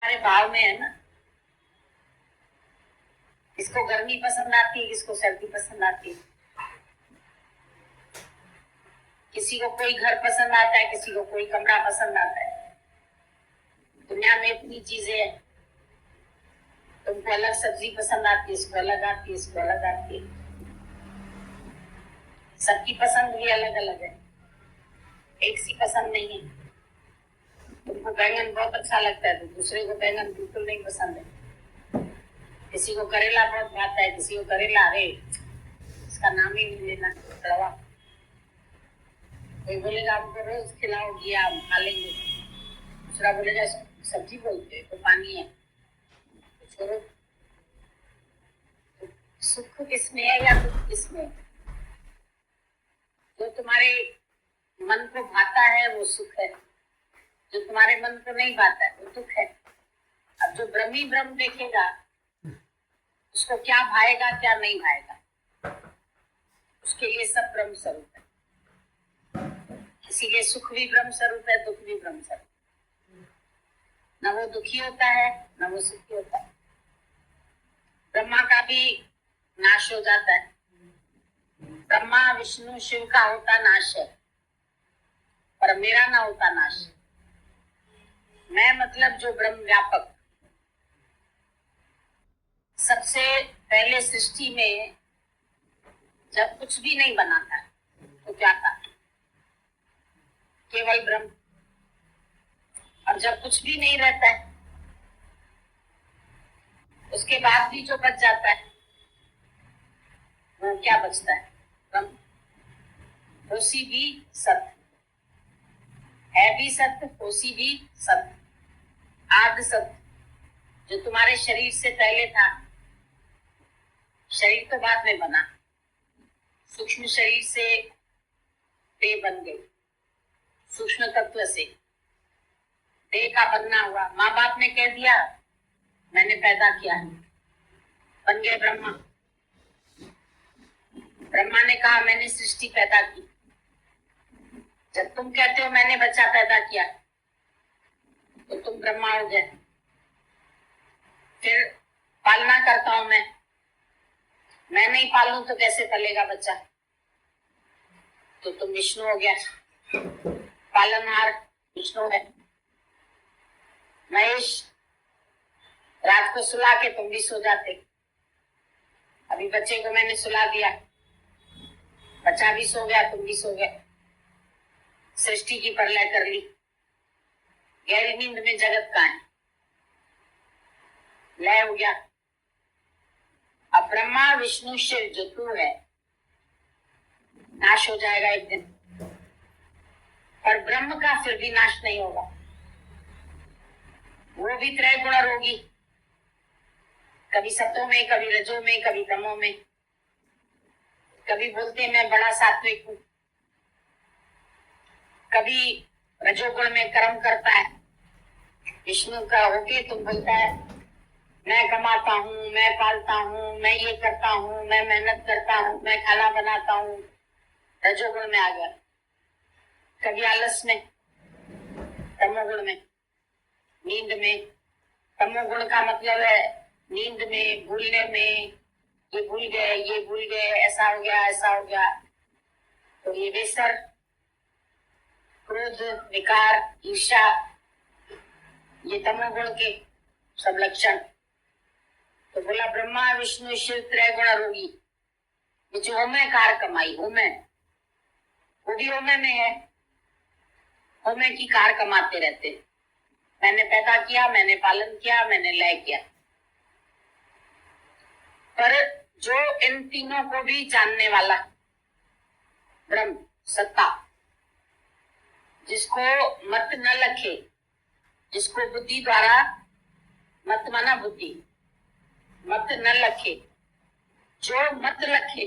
हमारे भाव में है ना, किसको गर्मी पसंद आती है, किसको सर्दी पसंद आती है, किसी को कोई घर पसंद आता है, किसी को कोई कमरा पसंद आता है। दुनिया में इतनी चीजें हैं, तुमको अलग सब्जी पसंद आती है, इसको अलग आती है, इसको अलग आती है। सबकी पसंद भी अलग अलग है, एक सी पसंद नहीं है। तुमको बैंगन बहुत अच्छा लगता है तो दूसरे को बैंगन बिल्कुल नहीं पसंद है। किसी को करेला बहुत भाता है, किसी को करेला, अरे इसका नाम ही नहीं लेना, कड़वा। कोई बोलेगा हमको रोज खिलाओगी, आप खा लेंगे। दूसरा बोलेगा सब्जी बोलते हैं तो पानी है, तो छोड़ो। तो सुख किसमें है या दुख किसमें है? जो तुम्हारे मन को भाता है वो सुख है, जो तुम्हारे मन को नहीं भाता है वो दुख है। अब जो ब्रह्मी ब्रह्म देखेगा उसको क्या भाएगा क्या नहीं भाएगा, उसके लिए सब ब्रह्म स्वरूप है। इसीलिए सुख भी ब्रह्म स्वरूप है, दुख भी ब्रह्म स्वरूप। न वो दुखी होता है न वो सुखी होता है। ब्रह्मा का भी नाश हो जाता है। ब्रह्मा विष्णु शिव का होता नाश है, पर मेरा ना होता नाश। मैं मतलब जो ब्रह्म व्यापक। सबसे पहले सृष्टि में जब कुछ भी नहीं बना था तो क्या था? केवल ब्रह्म। और जब कुछ भी नहीं रहता है उसके बाद भी जो बच जाता है वो क्या बचता है? ब्रह्म। होशी भी सत्य है, भी सत्य, होशी भी सत्य, आदि सत्य। जो तुम्हारे शरीर से पहले था, शरीर तो बाद में बना, सूक्ष्म शरीर से देह बन गई, सूक्ष्म तत्व से देह का बनना हुआ। माँ बाप ने कह दिया मैंने पैदा किया है, बन गए ब्रह्मा। ब्रह्मा ने कहा मैंने सृष्टि पैदा की। जब तुम कहते हो मैंने बच्चा पैदा किया तो तुम ब्रह्मा हो गए। फिर पालना करता हूं मैं नहीं पालूं तो कैसे पलेगा बच्चा? तो तुम विष्णु हो गया, पालनहार विष्णु है। महेश, रात को सुला के तुम भी सो जाते। अभी बच्चे को मैंने सुला दिया, बच्चा भी सो गया, तुम भी सो गए, सृष्टि की प्रलय कर ली। गहरी नींद में जगत का है, लय हो गया। अब ब्रह्मा विष्णु शिव जो तू है नाश हो जाएगा एक दिन, पर ब्रह्म का फिर भी नाश नहीं होगा। वो भी त्रय गुण रोगी, कभी सत्व में, कभी रजो में, कभी तमो में। कभी बोलते मैं बड़ा सात्विक हूं, कभी रजोगुण में कर्म करता है। विष्णु का होके तुम बोलता है मैं कमाता हूँ, मैं पालता हूँ, मैं ये करता हूँ, मैं मेहनत करता हूँ, मैं खाना बनाता हूँ। रजोगुण में आ गया। कभी आलस में, तमोगुण में, नींद में। तमोगुण का मतलब है नींद में, भूलने में, ये भूल गए, ये भूल गए, ऐसा हो गया, ऐसा हो गया। तो ये बेसर, क्रोध, विकार, ईर्ष्या, ये तमोगुण के सब लक्षण। तो बोला ब्रह्मा विष्णु शिव त्रय गुण रोगी। ये जो होमे कार कमाई, होमे, वो भी होमे में है। होमे की कार कमाते रहते। मैंने पैदा किया, मैंने पालन किया, मैंने लय किया। पर जो इन तीनों को भी जानने वाला ब्रह्म सत्ता, जिसको मत न लखे, जिसको बुद्धि द्वारा, मत माना बुद्धि, मत न लखे, जो मत लखे,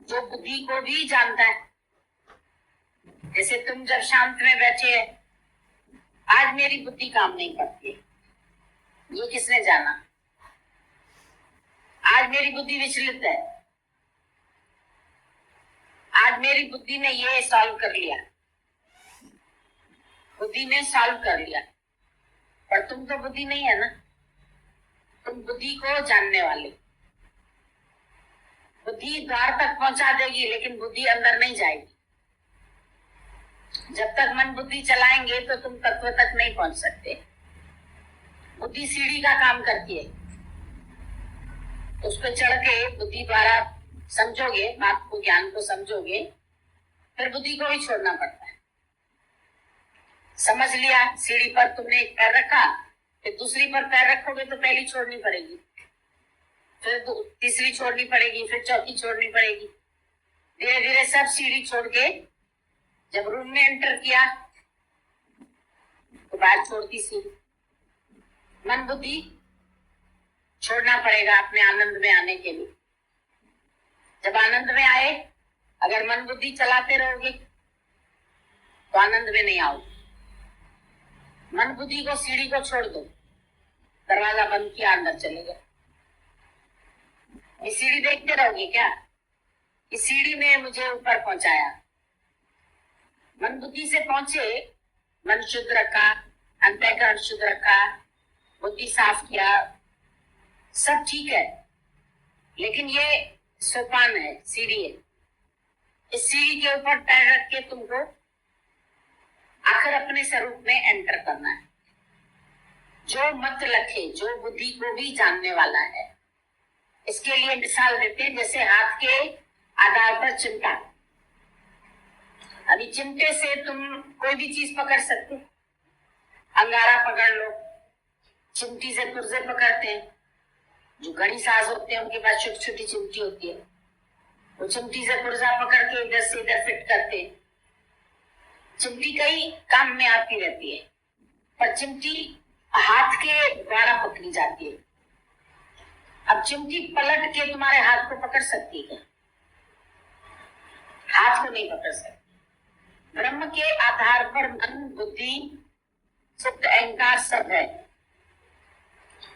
जो बुद्धि को भी जानता है। जैसे तुम जब शांत में बैठे हैं, आज मेरी बुद्धि काम नहीं करती, ये किसने जाना? आज मेरी बुद्धि विचलित है, आज मेरी बुद्धि ने ये सॉल्व कर लिया, बुद्धि ने सॉल्व कर लिया। पर तुम तो बुद्धि नहीं है ना, तुम बुद्धि को जानने वाले। बुद्धि द्वार तक पहुंचा देगी लेकिन बुद्धि अंदर नहीं जाएगी। जब तक मन बुद्धि चलाएंगे तो तुम तत्व तक नहीं पहुंच सकते। बुद्धि सीढ़ी का काम करती है, उस पर चढ़ के बुद्धि द्वारा समझोगे, बात को, ज्ञान को समझोगे, फिर बुद्धि को भी छोड़ना पड़ता है। समझ लिया, सीढ़ी पर तुमने एक पैर रखा, फिर दूसरी पर पैर रखोगे तो पहली छोड़नी पड़ेगी, फिर तीसरी छोड़नी पड़ेगी, फिर चौथी छोड़नी पड़ेगी। धीरे धीरे सब सीढ़ी छोड़ के जब रूम में एंटर किया तो बाहर छोड़ती सीढ़ी। मन बुद्धि छोड़ना पड़ेगा अपने आनंद में आने के लिए। जब आनंद में आए, अगर मन बुद्धि चलाते रहोगे तो आनंद में नहीं आओगे। मन बुद्धि को, सीढ़ी को छोड़ दो, दरवाजा बंद किया, अंदर चले गए। ये सीढ़ी देखते रहोगे क्या? इस सीढ़ी ने मुझे ऊपर पहुंचाया। मन बुद्धि से पहुंचे, मन शुद्ध रखा, अंतःकरण शुद्ध रखा, बुद्धि साफ किया, सब ठीक है, लेकिन ये सोपान है, सीढ़ी है। इस सीढ़ी के ऊपर पैर रख के तुमको आखिर अपने स्वरूप में एंटर करना है। जो मत लखे, जो बुद्धि को भी जानने वाला है। इसके लिए मिसाल देते हैं, जैसे हाथ के आधार पर चिमटा। अभी चिमटे से तुम कोई भी चीज पकड़ सकते, अंगारा पकड़ लो, चिमटी से पुर्जे पकड़ते हैं। जो गणी साज होते हैं उनके पास छोटी छोटी चिमटी होती है, वो चिमटी से पुर्जा पकड़ के इधर से इधर फिट करते हैं। चिमटी कई काम में आती रहती है, पर चिमटी हाथ के द्वारा पकड़ी जाती है। अब चिमटी पलट के तुम्हारे हाथ को पकड़ सकती है? हाथ को नहीं पकड़ सकती। ब्रह्म के आधार पर मन, बुद्धि, चित्त, अहंकार सब है,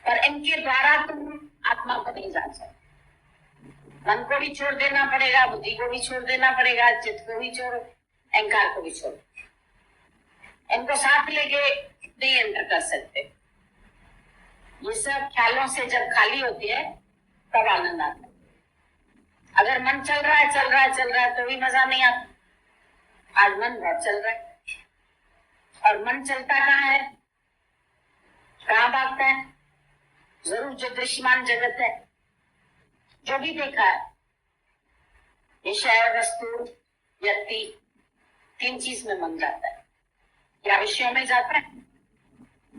पर इनके द्वारा तुम आत्मा को नहीं जान सकते। मन को भी छोड़ देना पड़ेगा, बुद्धि को भी छोड़ देना पड़ेगा, चित्त को भी छोड़ो, अहंकार को भी छोड़ो। इनको साथ लेके नहीं एंटर कर सकते। ये सब ख्यालों से जब खाली होती है तब आनंद आता है। अगर मन चल रहा है, चल रहा है, चल रहा है तो भी मजा नहीं आता। आज मन बहुत चल रहा है, और मन चलता कहाँ है, कहाँ भागता है? जरूर जो दृश्यमान जगत है, जो भी देखा है, विषय, वस्तु, व्यक्ति, तीन चीज में मन जाता है। या विषयों में जाता है,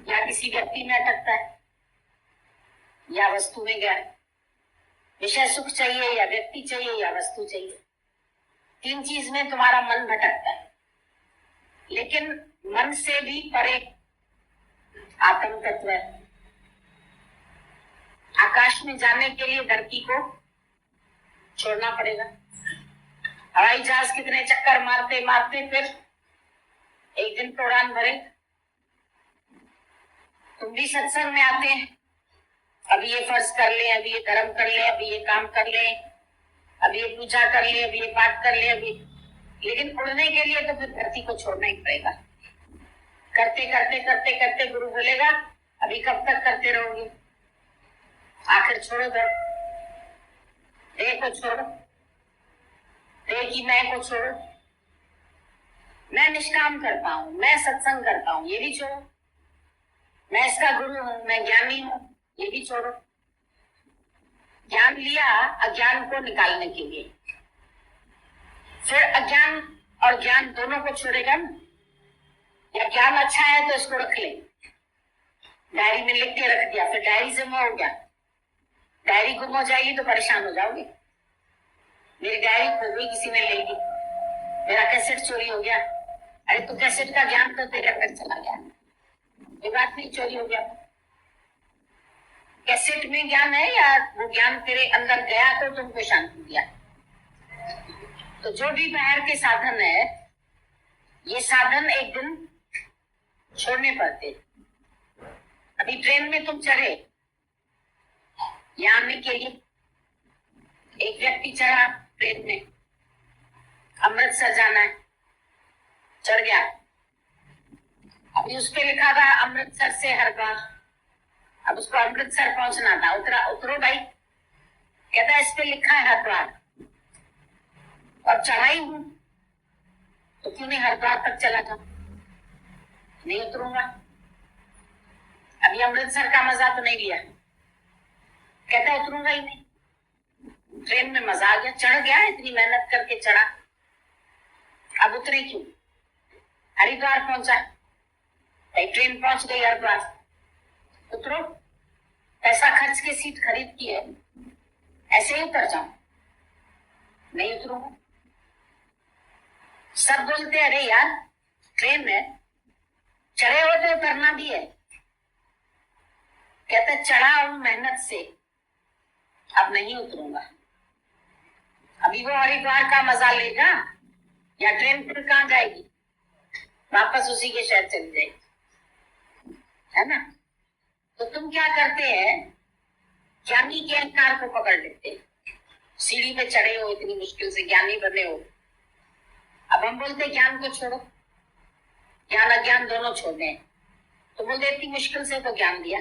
या किसी व्यक्ति में अटकता है, या वस्तु में गया है। विषय सुख चाहिए, या व्यक्ति चाहिए, या वस्तु चाहिए। तीन चीज में तुम्हारा मन भटकता है। लेकिन मन से भी परे आत्म तत्व है। आकाश में जाने के लिए धरती को छोड़ना पड़ेगा। हवाई जहाज कितने चक्कर मारते मारते फिर एक दिन तो उड़ान भरे। तुम भी सत्संग में आते हैं, अभी ये फर्ज कर ले, अभी ये कर्म कर ले, अभी ये काम कर ले, अभी ये पूजा कर ले, अभी ये पाठ कर ले, अभी, लेकिन उड़ने के लिए तो फिर धरती को छोड़ना ही पड़ेगा। करते करते करते करते गुरु बोलेगा अभी कब तक करते रहोगे, आखिर छोड़ो। देह को छोड़ो, देह की मैं को छोड़ो। मैं निष्काम करता हूँ, मैं सत्संग करता हूँ, ये भी छोड़ो। मैं इसका गुरु हूँ, मैं ज्ञानी हूँ, ये भी छोड़ो। ज्ञान लिया अज्ञान को निकालने के लिए, फिर अज्ञान और ज्ञान दोनों को छोड़ेगा ना। या ज्ञान अच्छा है तो इसको रख ले, डायरी में लिख के रख दिया, फिर डायरी से हो गया, डायरी गुम हो जाएगी तो परेशान हो जाओगे। मेरी डायरी खो गई, किसी ने ले ली, मेरा कैसेट चोरी हो गया। अरे तो कैसेट का ज्ञान तो तेरे अंदर चला गया, ये बात नहीं चोरी हो गया। कैसेट में ज्ञान है या वो ज्ञान तेरे अंदर गया तो तुमको शांति दिया। तो जो भी बाहर के साधन है, ये साधन एक दिन छोड़ने पड़ते। अभी ट्रेन में तुम चढ़े, यहाँ आने के लिए एक व्यक्ति चढ़ा ट्रेन में, अमृतसर जाना है, चढ़ गया। अभी उस पे लिखा था अमृतसर से हरिद्वार, अब उसको अमृतसर पहुंचना था, उतरो भाई। कहता है इस पे लिखा है हरिद्वार, और चढ़ाई हूं तो क्यों नहीं हरिद्वार तक चला जाऊं? नहीं उतरूंगा, अभी अमृतसर का मजा तो नहीं लिया। कहता है उतरूंगा ही नहीं, ट्रेन में मजा आ गया, चढ़ गया, इतनी मेहनत करके चढ़ा, अब उतरे क्यों? हरिद्वार पहुंचा, ट्रेन पहुंच गई हरिद्वार, उतरो, पैसा खर्च के सीट खरीद की है, ऐसे ही उतर जाऊं? नहीं उतरूंगा। सब बोलते अरे यार ट्रेन में चढ़े हो तो उतरना भी है। कहते चढ़ा हूं मेहनत से, अब नहीं उतरूंगा। अभी वो हरिद्वार का मजा लेगा या ट्रेन फिर कहाँ जाएगी? वापस उसी के शहर चली जाएगी, है ना? तो तुम क्या करते हैं, ज्ञानी के अहंकार को पकड़ लेते। सीढ़ी पे चढ़े हो, इतनी मुश्किल से ज्ञानी बने हो, अब हम बोलते ज्ञान को छोड़ो, ज्ञान अज्ञान दोनों छोड़ने हैं। तो बोलते इतनी मुश्किल से तो ज्ञान दिया,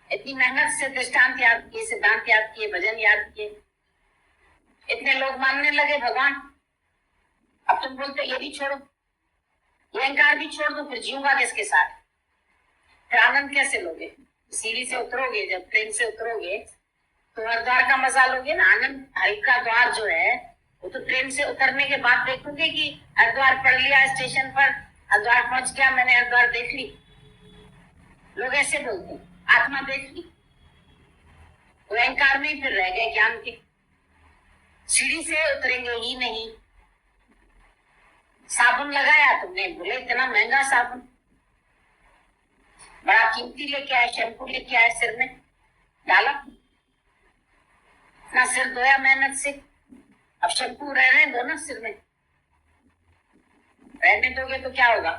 इतनी मेहनत से दृष्टांत याद किए, सिद्धांत याद किए, भजन याद किए, इतने लोग मानने लगे भगवान, अब तुम बोलते ये भी छोड़ो, ये अहंकार भी छोड़ दो, फिर जीऊंगा किसके साथ? फिर आनंद कैसे लोगे? सीढ़ी से उतरोगे, जब ट्रेन से उतरोगे तो हरिद्वार का मजा लोगे ना। आनंद हरि का द्वार जो है वो तो ट्रेन से उतरने के बाद देखोगे कि हरिद्वार पढ़ लिया स्टेशन पर, हरिद्वार पहुंच गया, मैंने हरिद्वार देख ली। लोग ऐसे बोलते हैं, आत्मा देख ली। वो अहंकार में ही फिर रह गए ज्ञान के, सीढ़ी से उतरेंगे ही नहीं। साबुन लगाया तुमने, बोले इतना महंगा साबुन, बड़ा कीमती लेके आए, शैम्पू लेके आए, सिर में डाला, अपना सिर धोया मेहनत से, अब शैम्पू रहने दो ना सिर में, रहने दोगे तो क्या होगा?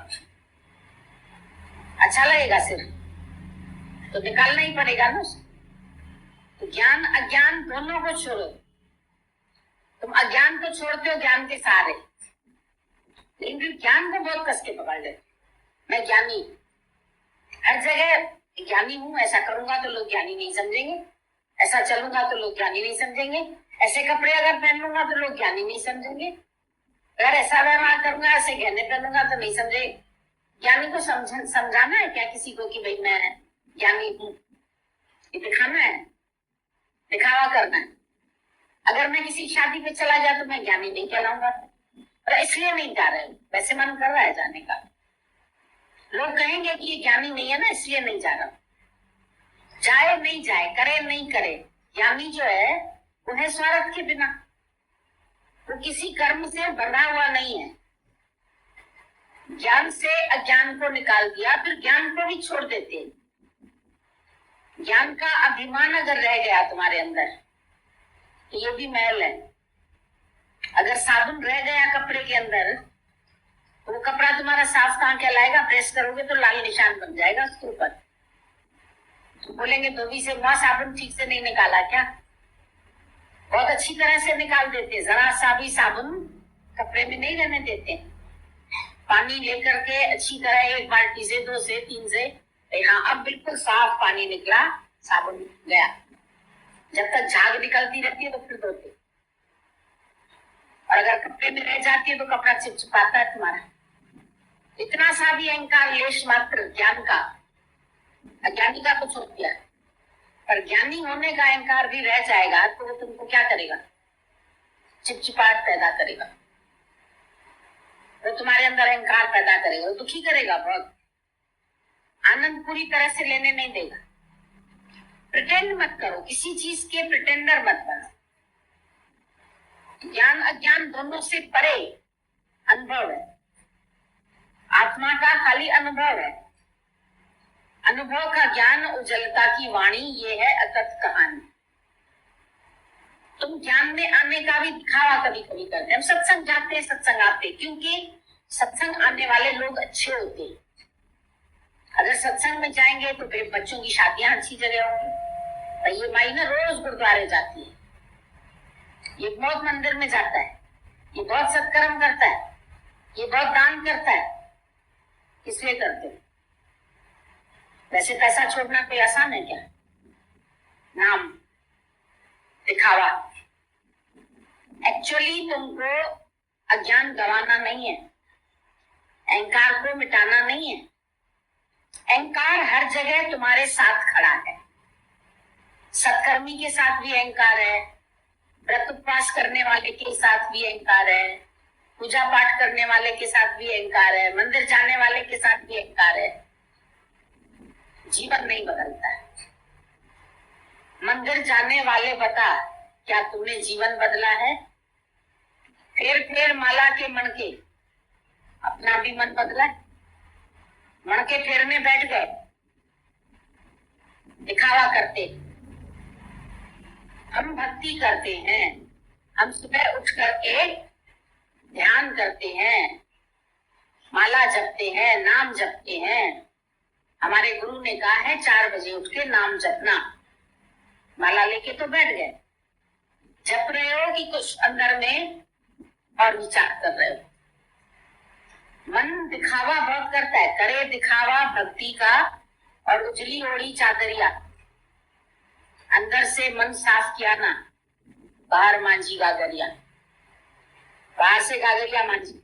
अच्छा लगेगा सिर तो निकालना ही पड़ेगा ना उसे। तो ज्ञान अज्ञान दोनों को छोड़ो। तुम अज्ञान को छोड़ते हो ज्ञान के सहारे, लेकिन ज्ञान को बहुत कस के पकड़ लेते। मैं ज्ञानी, हर जगह ज्ञानी हूं, ऐसा करूंगा तो लोग ज्ञानी नहीं समझेंगे, ऐसा चलूंगा तो लोग ज्ञानी नहीं समझेंगे, ऐसे कपड़े अगर पहन लूंगा तो लोग ज्ञानी नहीं समझेंगे, अगर ऐसा व्यवहार करूंगा, ऐसे गहने पहनूंगा तो नहीं समझे। ज्ञानी को समझाना है क्या किसी को कि भाई मैं ज्ञानी हूं? ये दिखाना है, दिखावा करना है। अगर मैं किसी शादी पे चला जाए तो मैं ज्ञानी नहीं कहलाऊंगा, और इसलिए नहीं जा रहे, वैसे मन कर रहा है जाने का। लोग कहेंगे कि ये ज्ञानी नहीं है ना, इसलिए नहीं जा रहा। जाए नहीं जाए, करे नहीं करे, ज्ञानी जो है वो है स्वार्थ के बिना, वो किसी कर्म से बंधा हुआ नहीं है। ज्ञान से अज्ञान को निकाल दिया, फिर ज्ञान को भी छोड़ देते। ज्ञान का अभिमान अगर रह गया तुम्हारे अंदर तो ये भी महल है। अगर साबुन रह गया कपड़े के अंदर तो वो कपड़ा तुम्हारा साफ कहाँ कहलाएगा? प्रेस करोगे तो लाल निशान बन जाएगा उसके ऊपर। तो बोलेंगे धोबी से वहां साबुन ठीक से नहीं निकाला क्या? बहुत अच्छी तरह से निकाल देते, जरा सा भी साबुन कपड़े में नहीं रहने देते। पानी लेकर के अच्छी तरह एक बाल्टी से, 2 से 3 से, हाँ अब बिल्कुल साफ पानी निकला, साबुन गया। जब तक झाग निकलती रहती है तो फिर धोते, और अगर कपड़े में रह जाती है तो कपड़ा चिपचिपाता है तुम्हारा। इतना सा भी अहंकार लेश मात्र ज्ञान का, अज्ञानी का कुछ हो गया, पर ज्ञानी होने का अहंकार भी रह जाएगा तो वो तुमको क्या करेगा? चिपचिपाहट पैदा करेगा, वो तुम्हारे अंदर अहंकार पैदा करेगा, वो दुखी करेगा बहुत, आनंद पूरी तरह से लेने नहीं देगा। प्रिटेंड मत करो, किसी चीज के प्रिटेंडर मत बनो। ज्ञान अज्ञान दोनों से परे अनुभव है, आत्मा का खाली अनुभव है। अनुभव का ज्ञान, उज्जवलता की वाणी, ये है अकथ कहानी। तुम ज्ञान में आने का भी दिखावा कभी कभी करते हैं। हम सत्संग जाते हैं, सत्संग आते, क्योंकि सत्संग आने वाले लोग अच्छे होते हैं। अगर सत्संग में जाएंगे तो फिर बच्चों की शादियां अच्छी जगह होंगी। तो ये माई ना रोज गुरुद्वारे जाती है, ये बहुत मंदिर में जाता है, ये बहुत सत्कर्म करता है, ये बहुत दान करता है, किस लिए करते हो? वैसे पैसा छोड़ना कोई आसान है क्या? नाम, दिखावा। एक्चुअली तुमको अज्ञान गंवाना नहीं है, अहंकार को मिटाना नहीं है। अहंकार हर जगह तुम्हारे साथ खड़ा है। सत्कर्मी के साथ भी अहंकार है, व्रत उपवास करने वाले के साथ भी अहंकार है, पूजा पाठ करने वाले के साथ भी अहंकार है, मंदिर जाने वाले के साथ भी अहंकार है। जीवन नहीं बदलता है। मंदिर जाने वाले बता, क्या तूने जीवन बदला है? फेर माला के मणके, अपना भी मन बदला है? मणके फेरने बैठ गए, दिखावा करते। हम भक्ति करते हैं, हम सुबह उठ करके ध्यान करते हैं, माला जपते हैं, नाम जपते हैं। हमारे गुरु ने कहा है 4 बजे उठ के नाम जपना। माला लेके तो बैठ गए, जप रहे हो कि कुछ अंदर में और विचार कर रहे हो? मन दिखावा बहुत करता है, करे दिखावा भक्ति का और उजली ओढ़ी चादरिया। अंदर से मन साफ किया ना, बाहर मांझी गागरिया, बाहर से गागरिया मांझी।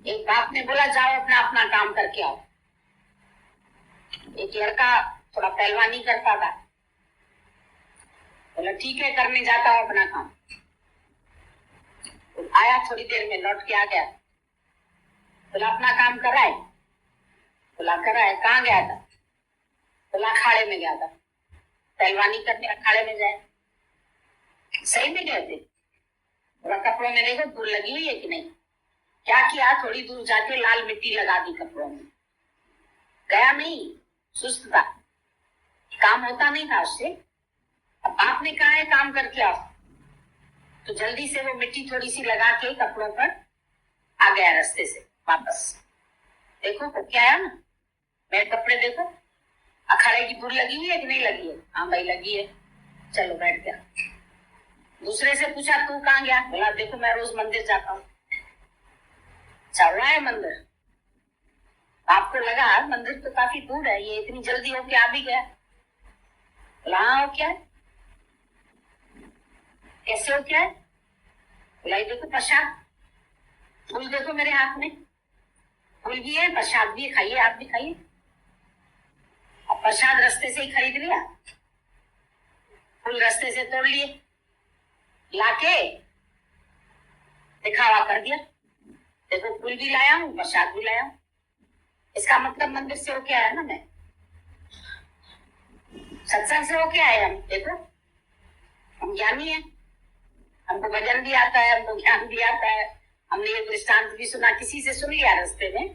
एक बाप ने बोला जाओ अपना अपना काम करके आओ। एक लड़का थोड़ा पहलवानी करता था, बोला ठीक है करने जाता हूं अपना काम। तो आया, थोड़ी देर में लौट के आ गया, बोला अपना काम कराए? बोला कराए। कहाँ गया था? बोला अखाड़े में गया था। पहलवानी करने अखाड़े में जाए? सही में गए थे? बोला कपड़ों में देखो धूल लगी हुई है कि नहीं? क्या किया, थोड़ी दूर जाके लाल मिट्टी लगा दी कपड़ों में। गया नहीं, सुस्त था, काम होता नहीं था उससे। अब आपने कहा है काम करके आओ, तो जल्दी से वो मिट्टी थोड़ी सी लगा के कपड़ों पर आ गया रास्ते से वापस। देखो क्या आया ना, मेरे कपड़े देखो, अखाड़े की धूल लगी हुई है कि नहीं लगी है? हाँ भाई लगी है। चलो बैठ गया। दूसरे से पूछा तू कहाँ गया? बोला देखो मैं रोज मंदिर जाता हूँ। चल रहा है मंदिर? आपको लगा मंदिर तो काफी दूर है, ये इतनी जल्दी होके आ भी गया। बोला हाँ हो क्या है? कैसे हो क्या है? बोला ये देखो प्रसाद, फूल देखो मेरे हाथ में, फूल भी है प्रसाद भी है, खाइए आप भी खाइए। अब प्रसाद रास्ते से ही खरीद लिया, फूल रास्ते से तोड़ लिए, लाके दिखावा कर दिया, देखो फूल भी लाया हूँ प्रसाद भी लाया हूँ। इसका मतलब मंदिर से होके आया ना मैं, सत्संग से होके आए हम। देखो हम ज्ञानी हैं, हमको भजन भी आता है, हमको ज्ञान भी आता है। हमने ये दृष्टांत भी सुना, किसी से सुन लिया रास्ते में,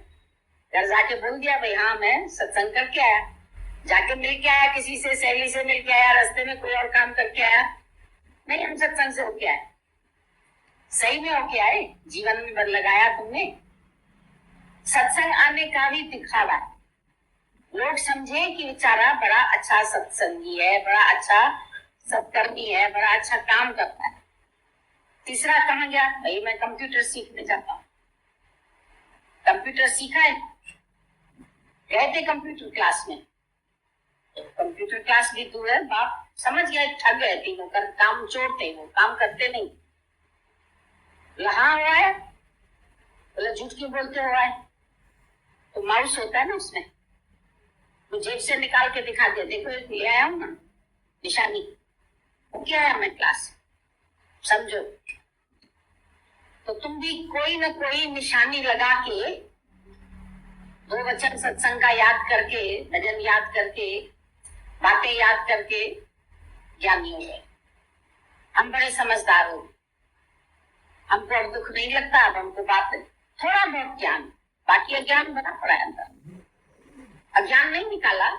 घर जाके बोल दिया भाई हाँ मैं सत्संग करके आया। जाके मिल के आया किसी से, सहेली से मिल के आया, रास्ते में कोई और काम करके आया नहीं, हम सत्संग से होके आए। सही में होके आए, जीवन में बदल लगाया तुमने। सत्संग आने का भी दिखावा, लोग समझे कि बेचारा बड़ा अच्छा सत्संगी है, बड़ा अच्छा सत्कर्मी है, बड़ा अच्छा काम करता है। तीसरा कहाँ गया? भाई मैं कंप्यूटर सीखने जाता हूँ। कंप्यूटर सीखा है, गए थे कंप्यूटर क्लास में। कंप्यूटर क्लास भी दूर है, बाप समझ गए ठग गए तीनों, कर काम चोरते, वो काम करते नहीं। हाँ हुआ है, बोला झूठ क्यों बोलते हुआ है? तो माउस होता है ना उसमें, तो जेब से निकाल के दिखा दिया, देखो एक ले आया हूं ना निशानी, वो क्या है मैं क्लास, समझो। तो तुम भी कोई ना कोई निशानी लगा के, 2 वचन सत्संग का याद करके, भजन याद करके, बातें याद करके ज्ञानी हो गए। हम बड़े समझदार हो, हमको अब दुख नहीं लगता। अब हमको बात थोड़ा बहुत ज्ञान, बाकी अज्ञान बना पड़ा है अंदर। अज्ञान नहीं निकाला,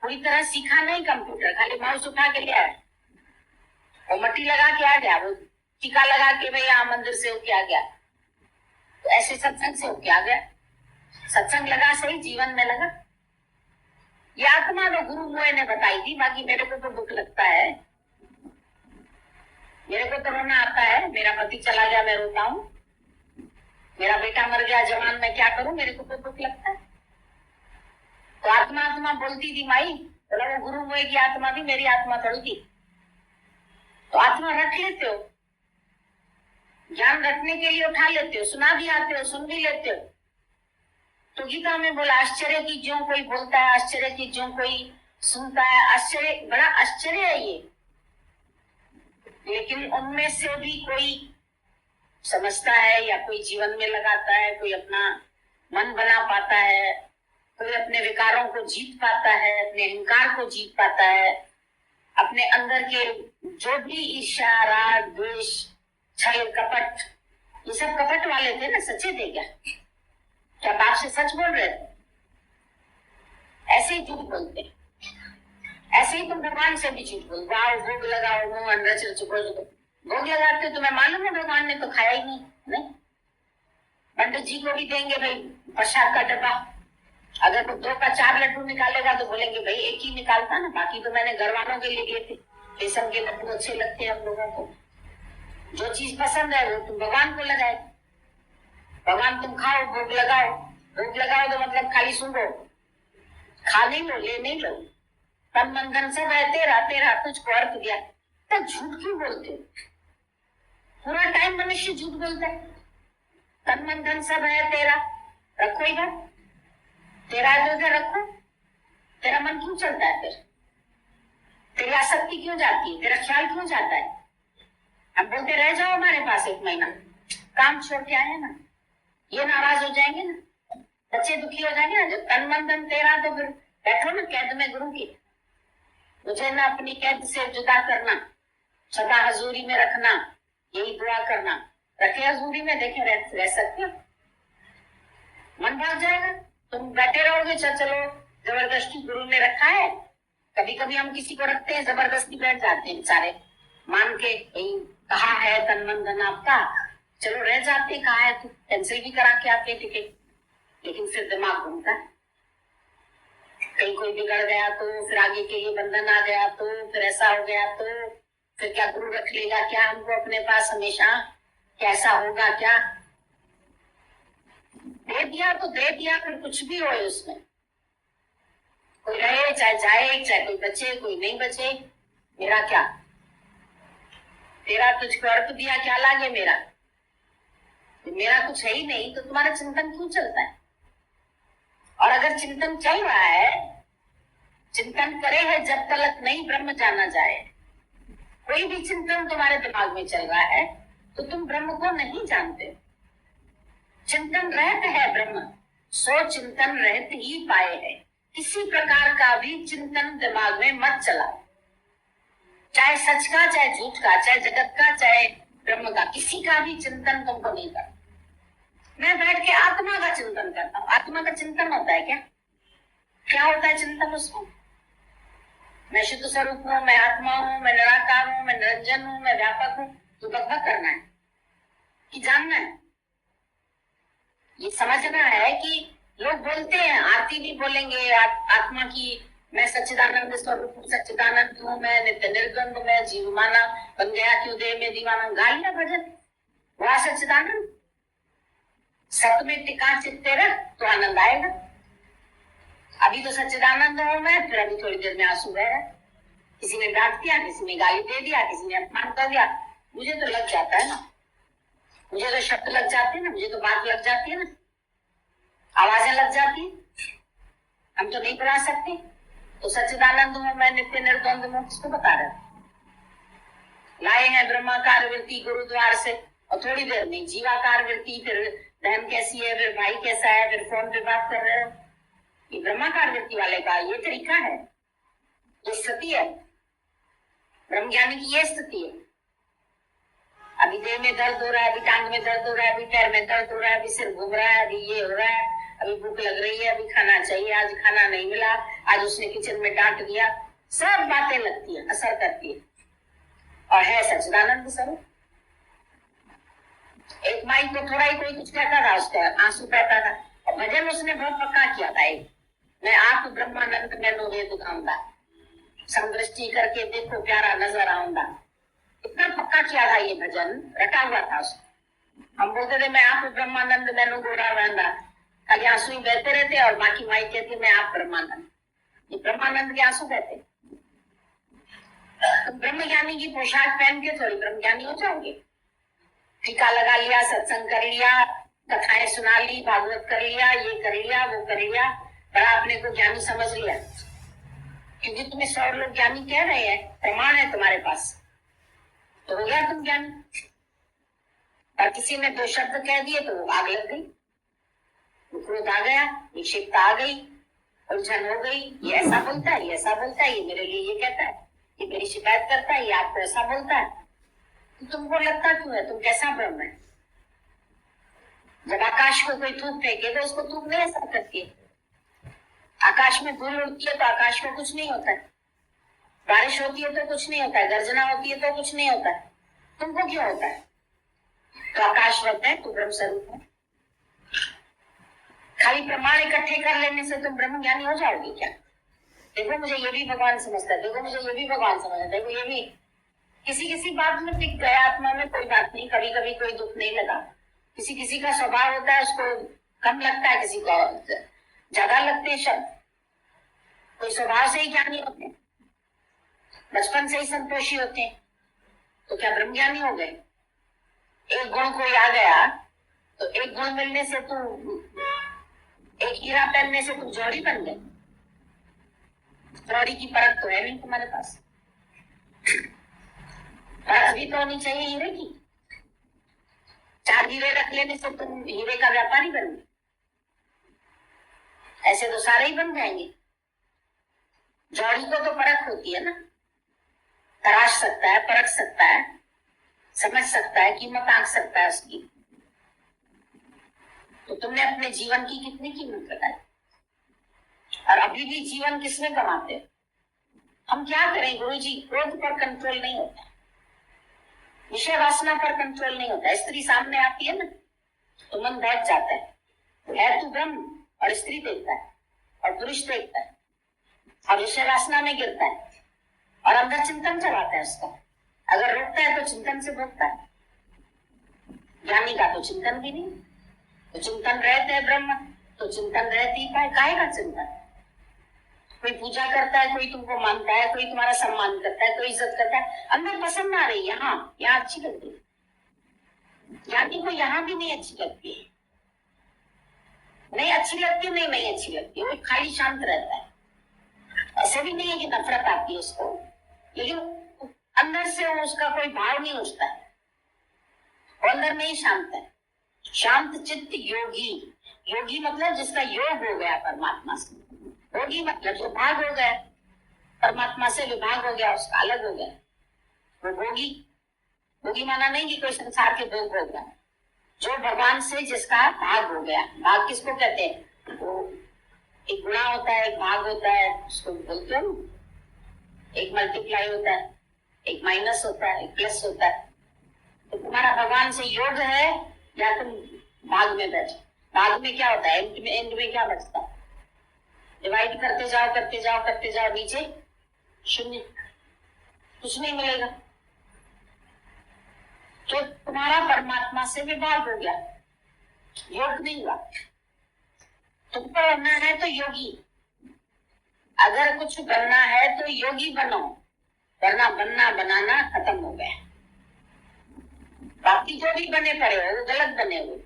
पूरी तरह सीखा नहीं कंप्यूटर, खाली माउस उठा के ले आया, वो मट्टी लगा के आ गया, वो टीका लगा के भाई यहाँ मंदिर से होके आ गया। तो ऐसे सत्संग से होके आ गया। सत्संग लगा सही, जीवन में लगा। ये आत्मा तो गुरु मोए ने बताई थी, बाकी मेरे को तो दुख लगता है, मेरे को तो रोना आता है। मेरा पति चला गया, मैं रोता हूँ। मेरा बेटा मर गया जवान, मैं क्या करूं, मेरे को तो दुख लगता है। तो आत्मा आत्मा बोलती थी माई, बोला वो गुरु हुए की आत्मा भी मेरी आत्मा थोड़ी थी। तो आत्मा रख लेते हो, ज्ञान रखने के लिए उठा लेते हो, सुना भी आते हो, सुन भी लेते हो। तो गीता में बोला आश्चर्य की ज्यों कोई बोलता है, आश्चर्य की ज्यों कोई सुनता है। आश्चर्य, बड़ा आश्चर्य है ये। लेकिन उनमें से भी कोई समझता है या कोई जीवन में लगाता है, कोई अपना मन बना पाता है, कोई अपने विकारों को जीत पाता है, अपने अहंकार को जीत पाता है, अपने अंदर के जो भी ईर्ष्या, राग, द्वेष, छल, कपट, ये सब कपट वाले थे ना, सच्चे थे क्या? क्या बाप से सच बोल रहे थे? ऐसे ही झूठ बोलते, ऐसे ही तुम भगवान से भी झूठ बोल, वाओ भोग लगाओ, मुंह रच रच भोग लगाते हो, तुम्हें मालूम है भगवान ने तो खाया ही नहीं। पंडित जी को भी देंगे भाई प्रसाद का डब्बा, अगर तो 2 का 4 लड्डू निकालेगा तो बोलेंगे भाई एक ही निकालता ना, बाकी तो मैंने घर वालों के लिए दिए थे। बेसन के लड्डू अच्छे लगते हैं हम लोगों को, जो चीज पसंद है वो तुम भगवान को लगाए। भगवान तुम खाओ, भोग लगाओ। भोग लगाओ तो मतलब खाली सुनो, खा नहीं लो, ले नहीं लो। तन मन धन सब है तेरा, तेरा तुझको अर्थ दिया। तो झूठ क्यों बोलते हो? पूरा टाइम मनुष्य झूठ बोलता है। तन मन धन सब है तेरा, रखो इधर, तेरा है तो इधर रखो। तेरा मन क्यों चलता है फिर? तेरी आसक्ति क्यों जाती है? तेरा ख्याल क्यों जाता है? अब बोलते रह जाओ हमारे पास 1 महीना, काम छोड़ के आए ना, ये नाराज हो जाएंगे ना, बच्चे दुखी हो जाएंगे ना। जब तन मन धन तेरा तो फिर बैठो ना कैद में गुरु की। मुझे ना अपनी कैद से जुदा करना, सदा हजूरी में रखना, यही दुआ करना। रखे हजूरी में, देखे रह सकते हो? मन भाग जाएगा, तुम बैठे रहोगे। चलो जबरदस्ती गुरु ने रखा है, कभी कभी हम किसी को रखते हैं जबरदस्ती, बैठ जाते हैं सारे मान के, कहा है तन मन धन आपका, चलो रह जाते, कहा है तो कैंसिल भी करा के आते टिकट। लेकिन फिर दिमाग घूमता है, कहीं कोई बिगड़ गया तो, फिर आगे के लिए बंधन आ गया तो, फिर ऐसा हो गया तो, फिर क्या गुरु रख लेगा क्या हमको अपने पास हमेशा? कैसा होगा क्या? दे दिया तो दे दिया, फिर कुछ भी हो उसमें, कोई रहे चाहे जाए, चाहे कोई बचे कोई नहीं बचे, मेरा क्या? तेरा तुझको अर्थ दिया, क्या लागे मेरा? मेरा कुछ है ही नहीं तो तुम्हारा चिंतन क्यों चलता है? और अगर चिंतन चल रहा है, चिंतन करे है जब तक नहीं ब्रह्म जाना जाए, कोई भी चिंतन तुम्हारे दिमाग में चल रहा है तो तुम ब्रह्म को नहीं जानते। चिंतन रहत है ब्रह्म, सो चिंतन रहत ही पाए है। किसी प्रकार का भी चिंतन दिमाग में मत चलाओ, चाहे सच का, चाहे झूठ का, चाहे जगत का, चाहे ब्रह्म का, किसी का भी चिंतन तुमको नहीं करना। मैं बैठ के आत्मा का चिंतन करता हूँ। आत्मा का चिंतन होता है क्या? क्या होता है चिंतन उसमें? मैं शुद्ध स्वरूप हूँ, मैं आत्मा हूँ, मैं निराकार हूँ, मैं निरंजन हूँ, मैं व्यापक हूँ। तो बकबक करना है कि जानना है? ये समझना है कि लोग बोलते हैं, आरती भी बोलेंगे आत्मा की, मैं सच्चिदानंद स्वरूप हूँ, सच्चिदानंद हूँ, मैं नित्य निर्द्वंद, मैं जीव माना बन गया क्यों देह में दीवाना। गालियां भजन, वह सच्चिदानंद सत में टिका चित्ते रह तो आनंद आएगा। अभी तो सच्चिदानंद हूँ मैं, फिर अभी थोड़ी देर में आंसू बह, किसी ने डांट दिया, किसी ने गाली दे दिया, किसी ने अपमान कर दिया, मुझे तो लग जाता है ना, मुझे तो शब्द लग जाते हैं ना, मुझे तो बात लग जाती है ना, आवाजें लग जाती है। हम तो नहीं बता सकते। तो सच्चिदानंद हूँ मैं, नित्य निर्द्वंद हूँ, किसको बता रहे? लाए हैं ब्रह्माकार वृत्ति गुरुद्वार से, और थोड़ी देर में जीवाकार वृत्ति, फिर बहन कैसी है, फिर भाई कैसा है, फिर फोन पे बात कर रहे हो। ये ब्रह्माकार वृत्ति वाले का ये तरीका है, ये स्थिति है ब्रह्म ज्ञानी की, ये स्थिति है। अभी देह में दर्द हो रहा है, अभी टांग में दर्द हो रहा है, अभी पैर में दर्द हो रहा है, अभी सिर घूम रहा है, अभी ये हो रहा है, अभी भूख लग रही है, अभी खाना चाहिए, आज खाना नहीं मिला, आज उसने किचन में डांट दिया। सब बातें लगती है, असर करती है, और है सच्चिदानंद स्वरूप। एक माई को थोड़ा ही कोई कुछ कहता था, उसका आंसू बहता था, और भजन उसने बहुत पक्का किया था। मैं आप ब्रह्मानंद मैनो वेद गाऊंगा, समदृष्टि करके देखो प्यारा नजर आऊंगा। इतना पक्का किया था ये भजन, रटा हुआ था उसको। हम बोलते थे मैं आप ब्रह्मानंद, मैनू गोरा रहना, खाली आंसू ही बहते रहते और बाकी माई कहती मैं आप ब्रह्मानंद। ये ब्रह्मानंद के आंसू बहते। तुम ब्रह्म ज्ञानी की पोशाक पहन के थोड़ी ब्रह्म ज्ञानी हो जाओगे। टीका लगा लिया, सत्संग कर लिया, कथाएं सुना ली, भागवत कर लिया, ये कर लिया, वो कर लिया, बड़ा अपने को ज्ञानी समझ लिया, क्योंकि तुम्हें 100 लोग ज्ञानी कह रहे हैं, प्रमाण है तुम्हारे पास, तो हो गया तुम ज्ञानी। और किसी ने 2 शब्द कह दिए तो वो आग लग गई, क्रोध आ गया, विक्षिप्तता आ गई, उलझन हो गई, ये ऐसा बोलता है, ये ऐसा बोलता है, ये मेरे लिए ये कहता है, ये मेरी शिकायत करता है, ये आपको ऐसा बोलता है। तो तुमको लगता क्यों है तुम कैसा ब्रह्म है? जब आकाश को कोई थूक फेंके तो उसको थूक नहीं असर करती है। आकाश में धूल उड़ती है तो आकाश को कुछ नहीं होता है, बारिश होती है तो कुछ नहीं होता है, गर्जना होती है तो कुछ नहीं होता है, तुमको क्यों होता है? तो आकाश रहता है, तू ब्रह्म स्वरूप है। खाली प्रमाण इकट्ठे कर लेने से तुम ब्रह्म ज्ञानी हो जाओगे क्या? देखो मुझे ये भी भगवान समझता है, देखो मुझे ये भी भगवान समझता है, देखो ये भी। किसी किसी बात में टिक गया आत्मा में, कोई बात नहीं, कभी कभी कोई दुख नहीं लगा। किसी किसी का स्वभाव होता है, उसको कम लगता है, किसी को ज्यादा लगते हैं शब्द। कोई स्वभाव से ही ज्ञानी होते हैं, बचपन से ही संतोषी होते हैं, तो क्या ब्रह्म ज्ञानी हो गए? एक गुण कोई आ गया तो एक गुण मिलने से तू, एक हीरा पहनने से तू जौहरी बन गए। जौहरी की परख तो है नहीं तुम्हारे पास, परख भी तो होनी चाहिए हीरे की। 4 हीरे रख लेने से तुम हीरे का व्यापारी बन गए, ऐसे तो सारे ही बन जाएंगे। जौहरी को तो परख होती है ना, तराश सकता है, परख सकता है, समझ सकता है, कीमत आंक सकता है उसकी। तो तुमने अपने जीवन की कितनी कीमत लगाई, और अभी भी जीवन किसमें गंवाते हो? हम क्या करें गुरुजी? क्रोध पर कंट्रोल नहीं होता, विषय वासना पर कंट्रोल नहीं होता। स्त्री सामने आती है ना तो मन बैठ जाता है तू ब्रह्म, और स्त्री देखता है और पुरुष देखता है और विषय वासना में गिरता है और अंदर चिंतन चलाता है उसका। अगर रोकता है तो चिंतन से भोगता है। ज्ञानी का तो चिंतन भी नहीं, तो चिंतन रहते है ब्रह्म, तो चिंतन रहती है, काहे का चिंतन? कोई पूजा करता है, कोई तुमको मानता है, कोई तुम्हारा सम्मान करता है, कोई इज्जत करता है, अंदर पसंद आ रही है, यहाँ अच्छी लगती है। ज्ञानी को यहाँ भी नहीं अच्छी लगती है, नहीं अच्छी लगती, नहीं अच्छी लगती, वो खाली शांत रहता है। ऐसे भी नहीं है कि नफरत आती है उसको, लेकिन अंदर से उसका कोई भाव नहीं उठता है, वो अंदर में ही शांत है। शांत चित्त योगी, योगी मतलब जिसका योग हो गया परमात्मा से। योगी मतलब जो भाग हो गया परमात्मा से, विभाग हो गया, उसका अलग हो गया, वो भोगी। भोगी माना नहीं कि कोई संसार के भोग हो गया, जो भगवान से जिसका भाग हो गया। भाग किसको कहते हैं? वो एक गुणा होता है, एक भाग होता है, उसको बोलते हो। एक मल्टीप्लाई होता है, एक माइनस होता है, एक प्लस होता है। तो तुम्हारा भगवान से योग है या तुम भाग में बैठे? भाग में क्या होता है? एंड में क्या बचता है? डिवाइड करते जाओ करते जाओ करते जाओ, नीचे शून्य, कुछ नहीं मिलेगा। तो तुम्हारा परमात्मा से विभाग हो गया, योग नहीं हुआ। तुमको बनना है तो योगी, अगर कुछ बनना है तो योगी बनो, वरना बनना बनाना खत्म हो गया। बाकी जो भी बने पड़े हो वो गलत बने हुए।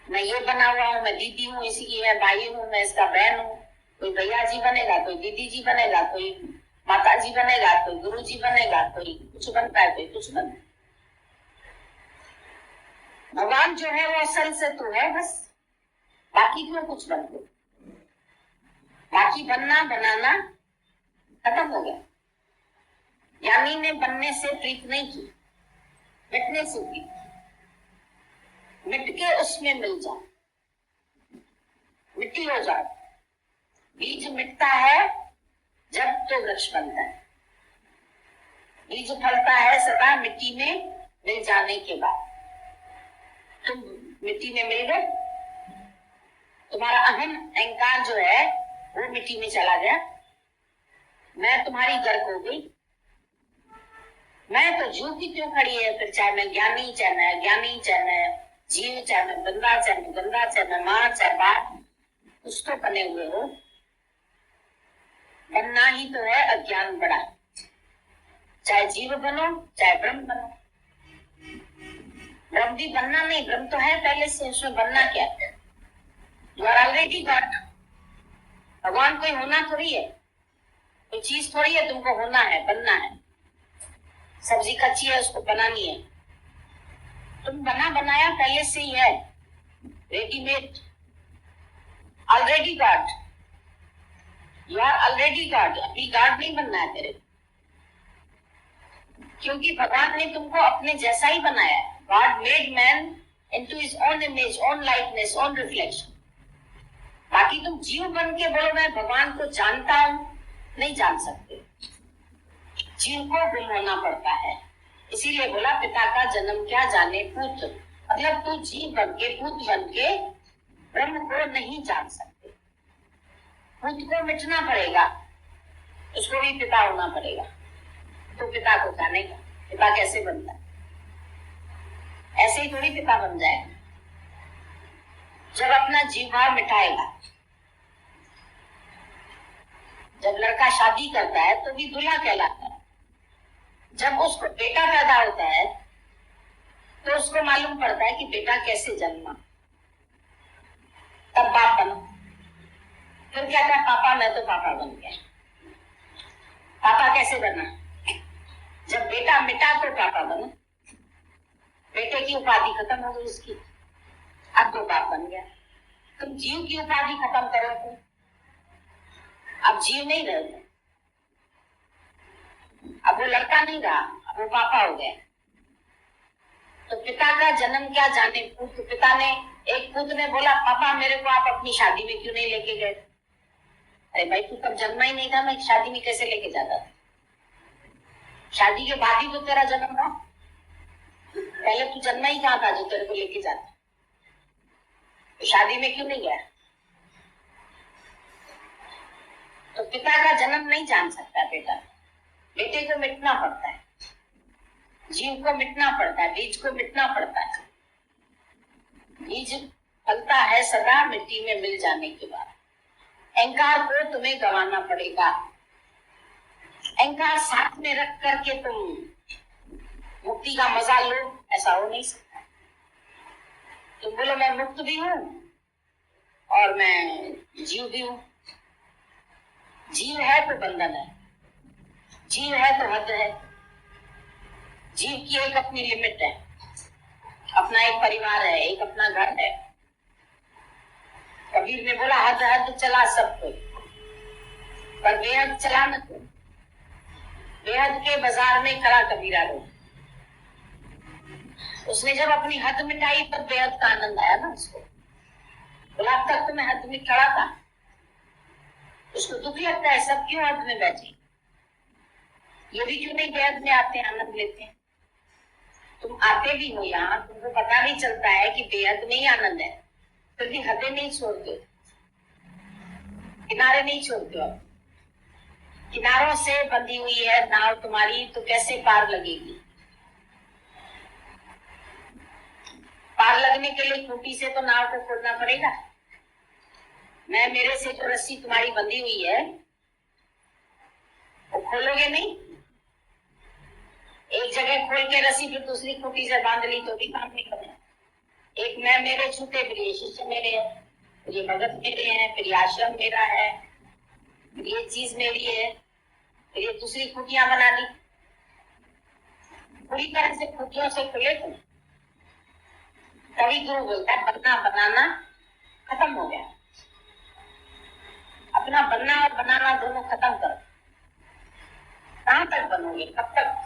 मैं ये बना हुआ हूँ, मैं दीदी हूँ, इसी की मैं भाई हूँ, मैं इसका बहन हूँ। कोई भैया जी बनेगा, कोई दीदी जी बनेगा, कोई माता जी बनेगा, कोई गुरु जी बनेगा, कोई कुछ बनता है, कोई कुछ बनता है। भगवान जो है वो असल से तो है बस, बाकी क्यों कुछ बनते? बाकी बनना बनाना खत्म हो गया। ज्ञानी ने बनने से प्रीत नहीं की, मिटने से की। मिट के उसमें मिल जाओ, मिट्टी हो जाओ। बीज मिटता है जब तो वृक्ष बनता है। बीज फलता है सदा मिट्टी में मिल जाने के बाद। तुम मिट्टी में मिल गए, तुम्हारा अहम अहंकार जो है वो मिट्टी में चला गया। मैं तुम्हारी गर्क हो गई, मैं तो जीव की क्यों खड़ी है फिर, चाहे मैं ज्ञानी चाहे मैं अज्ञानी, चाहे मैं जीव चाहे मैं बंदा, चाहे मैं गंदा, चाहे मैं माँ चाहे बाप, कुछ तो बने हुए हो। बनना ही तो है अज्ञान बड़ा, चाहे जीव बनो चाहे ब्रह्म बनो। ब्रह्म भी बनना नहीं, ब्रह्म तो है पहले से, उसमें बनना क्या है? You are already god. भगवान कोई होना थोड़ी है, कोई चीज थोड़ी है तुमको होना है, बनना है। सब्जी कच्ची है उसको बनानी है, तुम बना बनाया पहले से ही है, readymade, already god. You are already god, अभी गॉड नहीं बनना है तेरे, क्योंकि भगवान ने तुमको अपने जैसा ही बनाया है। God made man into his own image, own lightness, own reflection. बाकी तुम जीव बन के बोलो मैं भगवान को जानता हूं, नहीं जान सकते। जीव को गुम होना पड़ता है, इसीलिए बोला पिता का जन्म क्या जाने पूत, मतलब तू जीव बन के पूत बन के ब्रह्म को नहीं जान सकते। पूत को मिटना पड़ेगा, उसको भी पिता होना पड़ेगा, तो पिता को जानेगा। पिता कैसे बनता है? ऐसे ही थोड़ी पिता बन जाएगा, जब अपना जीव भाव मिटाएगा। जब लड़का शादी करता है तो भी दूल्हा कहलाता है। जब उसको बेटा पैदा होता है तो उसको मालूम पड़ता है कि बेटा कैसे जन्मा, तब बाप बनो। फिर कहता है पापा मैं तो पापा बन गया। पापा कैसे बना? जब बेटा मिटा तो पापा बना, बेटे की उपाधि खत्म हो गई उसकी, अब तो बाप बन गया। तुम जीव की उपाधि खत्म करो तो अब जीव नहीं रहे, अब वो लड़का नहीं रहा, अब वो पापा हो गया। तो पिता का जन्म क्या जाने पूत। पिता ने, एक पूत ने बोला पापा मेरे को आप अपनी शादी में क्यों नहीं लेके गए? अरे भाई तू तब जन्मा ही नहीं था, मैं शादी में कैसे लेके जाता था? शादी के बाद ही तो तेरा जन्म हुआ, पहले तू जन्मा ही कहाँ था जो तेरे को लेके जाता? तो शादी में क्यों नहीं गया? तो पिता का जन्म नहीं जान सकता बेटा, बेटे को मिटना पड़ता है, जीव को मिटना पड़ता है, बीज को मिटना पड़ता है। बीज फलता है सदा मिट्टी में मिल जाने के बाद। अहंकार को तुम्हें गंवाना पड़ेगा। अहंकार साथ में रख करके तुम मुक्ति का मजा लो, ऐसा हो नहीं सकता। तुम बोलो मैं मुक्त भी हूं और मैं जीव भी हूं। जीव है तो बंधन है, जीव है तो हद है। जीव की एक अपनी लिमिट है, अपना एक परिवार है, एक अपना घर है। कबीर ने बोला हद हद चला सब कोई, पर बेहद चला न कोई। बेहद के बाजार में खड़ा कबीरा लोग, उसने जब अपनी हद मिटाई तब बेहद का आनंद आया ना उसको। बोला अब तक तो मैं हद में खड़ा था, उसको दुख लगता है सब क्यों हद में बैठे, ये भी क्यों नहीं बेहद में आते हैं, आनंद लेते हैं। तुम आते भी हो यहाँ, तुमको पता भी चलता है कि बेहद में ही आनंद है, फिर भी हदें नहीं छोड़ते, किनारे नहीं छोड़ते। अब किनारों से बंधी हुई है नाव तुम्हारी, तो कैसे पार लगेगी? पार लगने के लिए खूंटी से तो नाव को खोलना पड़ेगा। मैं मेरे से जो रस्सी तुम्हारी बंधी हुई है वो खोलोगे नहीं। एक जगह खोल के रस्सी फिर दूसरी खूंटी से बांध ली तो भी काम नहीं करना। एक मैं मेरे छूटे, फिर ये शिष्य मेरे है, फिर ये भगत मेरे हैं, फिर ये आश्रम मेरा है, फिर ये चीज मेरी है, फिर ये दूसरी खूंटियां बना ली। पूरी तरह से खूंटियों से खुले तुम, तभी गुरु बोलता है बनना बनाना खत्म हो गया। अपना बनना और बनाना दोनों खत्म करो। कहां तक बनोगे? कब तक?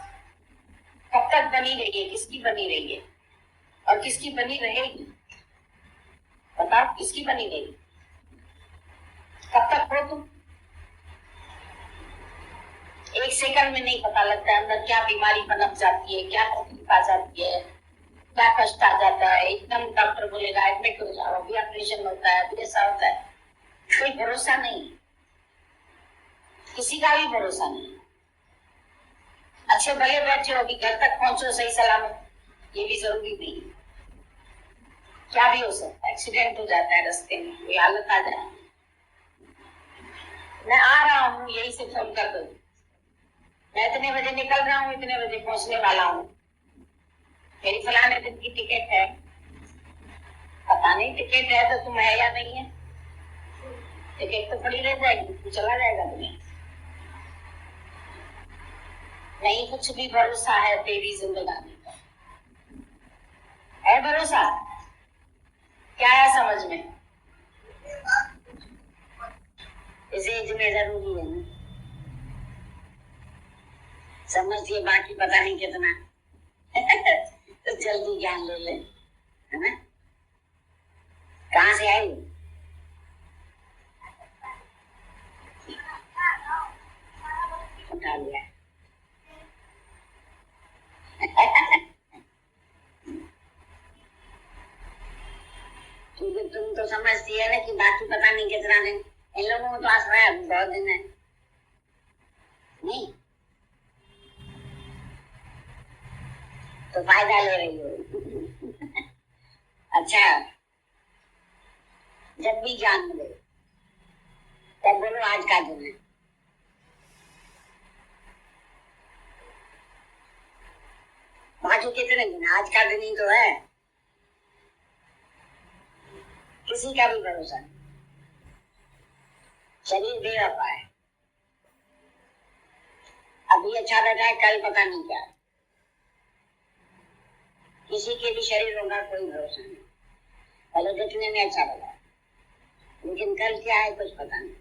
कब तक बनी रहिए? किसकी बनी रही है और किसकी बनी रहेगी? बताओ किसकी बनी रहेगी? कब तक हो तुम? एक सेकंड में नहीं पता लगता है अंदर क्या बीमारी पनप जाती है, क्या तकलीफ आ जाती है, क्या कष्ट आ जाता है। एकदम डॉक्टर बोलेगा एडमिट हो जाओ, अभी ऑपरेशन होता है, अभी ऐसा होता है। कोई भरोसा नहीं, किसी का भी भरोसा नहीं। अच्छे भले बैठे हो कि घर तक पहुंचो सही सलामत, ये भी जरूरी नहीं है। क्या भी हो सकता है, एक्सीडेंट हो जाता है रास्ते में, कोई हालत आ जाए, मैं आ रहा हूँ यही से फोन कर दो, मैं इतने बजे निकल रहा हूँ, इतने बजे पहुंचने वाला हूँ, मेरी फलाने दिन की टिकट है। पता नहीं टिकट है तो तुम है या नहीं है, टिकट तो पड़ी रह जाएगी, तू चला जाएगा दुनिया। नहीं कुछ भी भरोसा है तेरी जिंदगानी का, है भरोसा? क्या है समझ में? इस एज में जरूरी है ना, समझिए, बाकी पता नहीं कितना तो जल्दी ज्ञान ले ले, है ना? कहाँ से आई? उठा लिया क्योंकि तुम तो समझती है ना कि बाकी पता नहीं कितना दिन, इन लोगों को तो आश्रय है बहुत दिन है नहीं, तो फायदा ले रही हो अच्छा, जब भी ज्ञान मिले तब बोलो आज का दिन है, बाकी कितने दिन, आज का दिन ही तो है, किसी का भी भरोसा नहीं, शरीर बेवफा है, अभी अच्छा बैठा है, कल पता नहीं क्या, किसी के भी शरीरों का कोई भरोसा नहीं, पहले देखने में अच्छा लगा लेकिन कल क्या है कुछ पता नहीं।